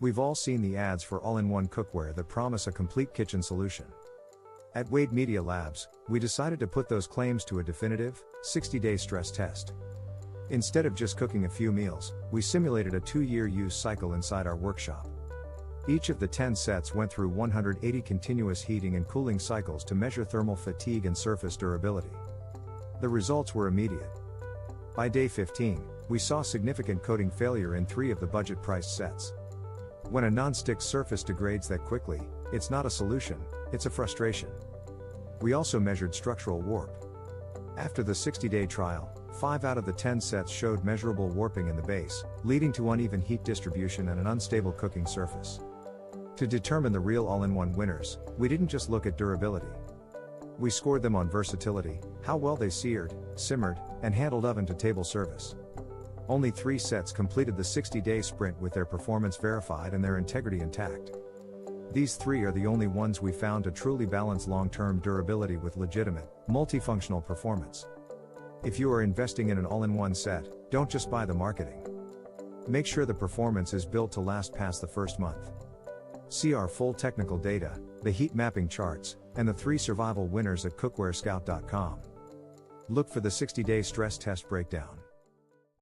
We've all seen the ads for all-in-one cookware that promise a complete kitchen solution. At Wade Media Labs, we decided to put those claims to a definitive, 60-day stress test. Instead of just cooking a few meals, we simulated a 2-year use cycle inside our workshop. Each of the 10 sets went through 180 continuous heating and cooling cycles to measure thermal fatigue and surface durability. The results were immediate. By day 15, we saw significant coating failure in 3 of the budget-priced sets. When a non-stick surface degrades that quickly, it's not a solution, it's a frustration. We also measured structural warp. After the 60-day trial, 5 out of the 10 sets showed measurable warping in the base, leading to uneven heat distribution and an unstable cooking surface. To determine the real all-in-one winners, we didn't just look at durability. We scored them on versatility, how well they seared, simmered, and handled oven-to-table service. Only 3 sets completed the 60-day sprint with their performance verified and their integrity intact. These 3 are the only ones we found to truly balance long-term durability with legitimate, multifunctional performance. If you are investing in an all-in-one set, don't just buy the marketing. Make sure the performance is built to last past the first month. See our full technical data, the heat mapping charts, and the 3 survival winners at CookwareScout.com. Look for the 60-day stress test breakdown.